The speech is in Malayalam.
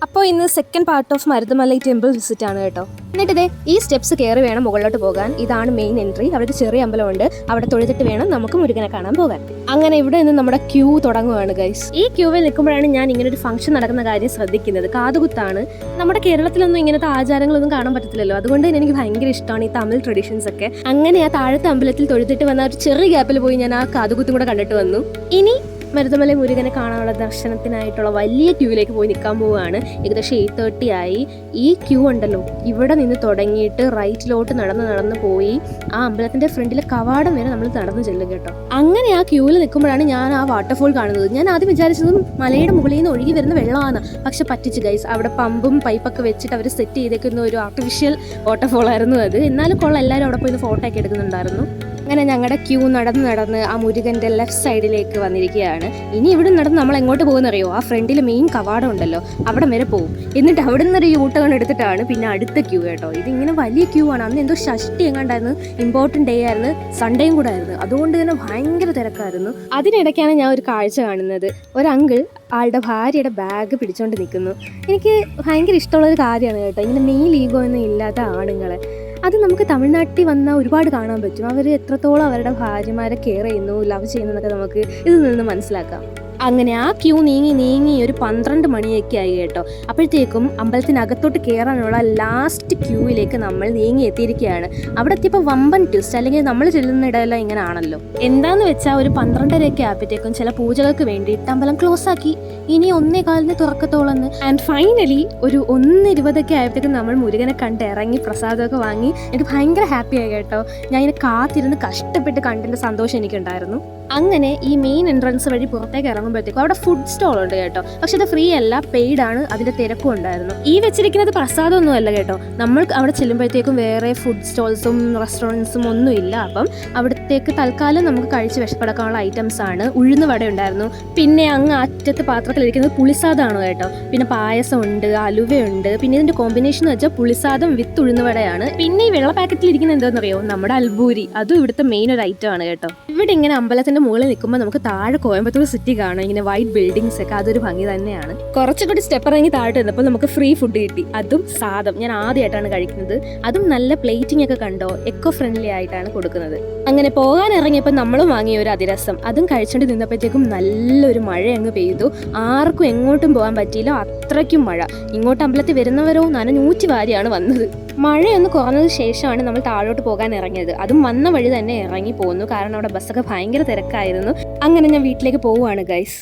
അപ്പോൾ ഇന്ന് second part of Marudhamalai temple visit ആണ് കേട്ടോ. എന്നിട്ട് ഈ സ്റ്റെപ്സ് കയറി വേണം മുകളിലോട്ട് പോകാൻ. ഇതാണ് മെയിൻ എൻട്രി. അവിടെ ഒരു ചെറിയ അമ്പലമുണ്ട്. അവിടെ തൊഴുതിട്ട് വേണം നമുക്ക് മുരുകനെ കാണാൻ പോകാൻ. അങ്ങനെ ഇവിടെ നിന്ന് നമ്മുടെ ക്യൂ തുടങ്ങുകയാണ് ഗൈസ്. ഈ ക്യൂവിൽ നിൽക്കുമ്പോഴാണ് ഞാൻ ഇങ്ങനെ ഒരു ഫംഗ്ഷൻ നടക്കുന്ന കാര്യം ശ്രദ്ധിക്കുന്നത്. കാതുകുത്താണ്. നമ്മുടെ കേരളത്തിലൊന്നും ഇങ്ങനത്തെ ആചാരങ്ങളൊന്നും കാണാൻ പറ്റത്തില്ലല്ലോ. അതുകൊണ്ട് തന്നെ എനിക്ക് ഭയങ്കര ഇഷ്ടമാണ് ഈ തമിഴ് ട്രഡീഷൻസ് ഒക്കെ. അങ്ങനെ ആ താഴത്തെ അമ്പലത്തിൽ തൊഴുതിട്ട് വന്ന ഒരു ചെറിയ ഗ്യാപ്പിൽ പോയി ഞാൻ ആ കാതുകുത്തും കൂടെ കണ്ടിട്ട് വന്നു. ഇനി മരുതമലൈ മുരുകനെ കാണാനുള്ള ദർശനത്തിനായിട്ടുള്ള വലിയ ക്യൂവിലേക്ക് പോയി നിൽക്കാൻ പോവുകയാണ്. ഏകദേശം 8:30 ആയി. ഈ ക്യൂ ഉണ്ടല്ലോ, ഇവിടെ നിന്ന് തുടങ്ങിയിട്ട് റൈറ്റിലോട്ട് നടന്ന് പോയി ആ അമ്പലത്തിന്റെ ഫ്രണ്ടിലെ കവാടം വരെ നമ്മൾ നടന്നു ചെല്ലും കേട്ടോ. അങ്ങനെ ആ ക്യൂവിൽ നിൽക്കുമ്പോഴാണ് ഞാൻ ആ വാട്ടർഫോൾ കാണുന്നത്. ഞാൻ ആദ്യം വിചാരിച്ചതും മലയുടെ മുകളിൽ നിന്ന് ഒഴുകി വരുന്ന വെള്ളമാണ്. പക്ഷെ പറ്റിച്ച് ഗൈസ്, അവിടെ പമ്പും പൈപ്പൊക്കെ വെച്ചിട്ട് അവർ സെറ്റ് ചെയ്തേക്കുന്ന ഒരു ആർട്ടിഫിഷ്യൽ വാട്ടർഫോൾ ആയിരുന്നു അത്. എന്നാലും കൊള്ളാം, എല്ലാവരും അവിടെ പോയി ഫോട്ടോ ഒക്കെ എടുക്കുന്നുണ്ടായിരുന്നു. അങ്ങനെ ഞങ്ങളുടെ ക്യൂ നടന്ന് ആ മുരുകൻ്റെ ലെഫ്റ്റ് സൈഡിലേക്ക് വന്നിരിക്കുകയാണ്. ഇനി ഇവിടെ നടന്ന് നമ്മൾ എങ്ങോട്ട് പോകുന്നറിയോ? ആ ഫ്രണ്ടിൽ മെയിൻ കവാടം ഉണ്ടല്ലോ, അവിടെ വരെ പോകും. എന്നിട്ട് അവിടെ നിന്നൊരു യൂട്ടേൺ എടുത്തിട്ടാണ് പിന്നെ അടുത്ത ക്യൂ കേട്ടോ. ഇതിങ്ങനെ വലിയ ക്യൂ ആണ്. അന്ന് എന്തോ ഷഷ്ടി എങ്ങാണ്ടായിരുന്നു, ഇമ്പോർട്ടൻ്റ് ഡേ ആയിരുന്നു, സൺഡേയും കൂടെ ആയിരുന്നു. അതുകൊണ്ട് തന്നെ ഭയങ്കര തിരക്കായിരുന്നു. അതിനിടയ്ക്കാണ് ഞാൻ ഒരു കാഴ്ച കാണുന്നത്. ഒരു അങ്കിൾ ആളുടെ ഭാര്യയുടെ ബാഗ് പിടിച്ചുകൊണ്ട് നിൽക്കുന്നു. എനിക്ക് ഭയങ്കര ഇഷ്ടമുള്ളൊരു കാര്യമാണ് കേട്ടോ, ഇങ്ങനെ മെയിൽ ഈഗോ ഒന്നും ഇല്ലാത്ത ആണുങ്ങളെ. അത് നമുക്ക് തമിഴ്നാട്ടിൽ വന്നാൽ ഒരുപാട് കാണാൻ പറ്റും. അവർ എത്രത്തോളം അവരുടെ ഭാര്യമാരെ കെയർ ചെയ്യുന്നു, ലവ് ചെയ്യുന്നു എന്നൊക്കെ നമുക്ക് ഇതിൽ നിന്ന് മനസ്സിലാക്കാം. അങ്ങനെ ആ ക്യൂ നീങ്ങി ഒരു 12 മണിയൊക്കെ ആയി കേട്ടോ. അപ്പോഴത്തേക്കും അമ്പലത്തിനകത്തോട്ട് കയറാനുള്ള ലാസ്റ്റ് ക്യൂവിലേക്ക് നമ്മൾ നീങ്ങി എത്തിയിരിക്കുകയാണ്. അവിടെ എത്തിയപ്പോൾ വമ്പൻ ട്വിസ്റ്റ്, അല്ലെങ്കിൽ നമ്മൾ ചെല്ലുന്ന ഇടമെല്ലാം ഇങ്ങനെ ആണല്ലോ. എന്താന്ന് വെച്ചാൽ ഒരു 12:30 ആയപ്പോഴത്തേക്കും ചില പൂജകൾക്ക് വേണ്ടിയിട്ട് അമ്പലം ക്ലോസ് ആക്കി. ഇനി 1:15 തുറക്കത്തോളന്ന്. ആൻഡ് ഫൈനലി ഒരു 1:20 ആയപ്പോഴത്തേക്കും നമ്മൾ മുരുകനെ കണ്ട് ഇറങ്ങി പ്രസാദമൊക്കെ വാങ്ങി. എനിക്ക് ഭയങ്കര ഹാപ്പിയായി കേട്ടോ. ഞാൻ ഇങ്ങനെ കാത്തിരുന്ന് കഷ്ടപ്പെട്ട് കണ്ടതിൻ്റെ സന്തോഷം എനിക്കുണ്ടായിരുന്നു. അങ്ങനെ ഈ മെയിൻ എൻട്രൻസ് വഴി പുറത്തേക്ക് ഇറങ്ങുമ്പോഴത്തേക്കും അവിടെ ഫുഡ് സ്റ്റോൾ ഉണ്ട് കേട്ടോ. പക്ഷെ അത് ഫ്രീ അല്ല, പെയ്ഡ് ആണ്. അതിന്റെ തിരക്കും ഉണ്ടായിരുന്നു. ഈ വെച്ചിരിക്കുന്നത് പ്രസാദമൊന്നും അല്ല കേട്ടോ. നമ്മൾ അവിടെ ചെല്ലുമ്പോഴത്തേക്കും വേറെ ഫുഡ് സ്റ്റോൾസും റെസ്റ്റോറൻറ്റ്സും ഒന്നും ഇല്ല. അപ്പം അവിടത്തേക്ക് തൽക്കാലം നമുക്ക് കഴിച്ച് വിഷപ്പടക്കാനുള്ള ഐറ്റംസ് ആണ്. ഉഴുന്ന് വട ഉണ്ടായിരുന്നു. പിന്നെ അങ്ങ് അറ്റത്ത് പാത്രത്തിലിരിക്കുന്നത് പുളിസാദമാണ് കേട്ടോ. പിന്നെ പായസം ഉണ്ട്, അലുവയുണ്ട്. പിന്നെ ഇതിന്റെ കോമ്പിനേഷൻ എന്ന് വെച്ചാൽ പുളിസാദം വിത്ത് ഉഴുന്ന് വടയാണ്. പിന്നെ ഈ വെള്ള പാക്കറ്റിൽ ഇരിക്കുന്നത് എന്താണെന്നറിയോ? നമ്മുടെ അൽബൂരി. അതും ഇവിടുത്തെ മെയിൻ ഒരു ഐറ്റം ആണ് കേട്ടോ. ഇവിടെ ഇങ്ങനെ അമ്പലത്തിന്റെ മുകളിൽ നിൽക്കുമ്പോൾ നമുക്ക് താഴെ കോയമ്പത്തൂർ സിറ്റി കാണാം. ഇങ്ങനെ വൈറ്റ് ബിൽഡിങ്സ് ഒക്കെ, അതൊരു ഭംഗി തന്നെയാണ്. കുറച്ചുകൂടി സ്റ്റെപ്പ് ഇറങ്ങി താഴെ വന്നപ്പോൾ നമുക്ക് ഫ്രീ ഫുഡ് കിട്ടി. അതും സാദം. ഞാൻ ആദ്യമായിട്ടാണ് കഴിക്കുന്നത്. അതും നല്ല പ്ലേറ്റിംഗ് ഒക്കെ കണ്ടോ, എക്കോ ഫ്രണ്ട്ലി ആയിട്ടാണ് കൊടുക്കുന്നത്. അങ്ങനെ പോകാൻ ഇറങ്ങിയപ്പോൾ നമ്മളും വാങ്ങിയ ഒരു അതിരസം. അതും കഴിച്ചുകൊണ്ട് നിന്നപ്പോഴത്തേക്കും നല്ലൊരു മഴ അങ്ങ് പെയ്തു. ആർക്കും എങ്ങോട്ടും പോകാൻ പറ്റിയില്ല, അത്രയ്ക്കും മഴ. ഇങ്ങോട്ട് അമ്പലത്തിൽ വരുന്നവരോ നനഞ്ഞൂറ്റി വാരിയാണ് വന്നത്. മഴയൊന്ന് കുറഞ്ഞതിന് ശേഷമാണ് നമ്മൾ താഴോട്ട് പോകാൻ ഇറങ്ങിയത്. അതും വന്ന വഴി തന്നെ ഇറങ്ങി പോന്നു, കാരണം അവിടെ ബസ്സൊക്കെ ഭയങ്കര തിരക്കായിരുന്നു. അങ്ങനെ ഞാൻ വീട്ടിലേക്ക് പോവുകയാണ് ഗൈസ്.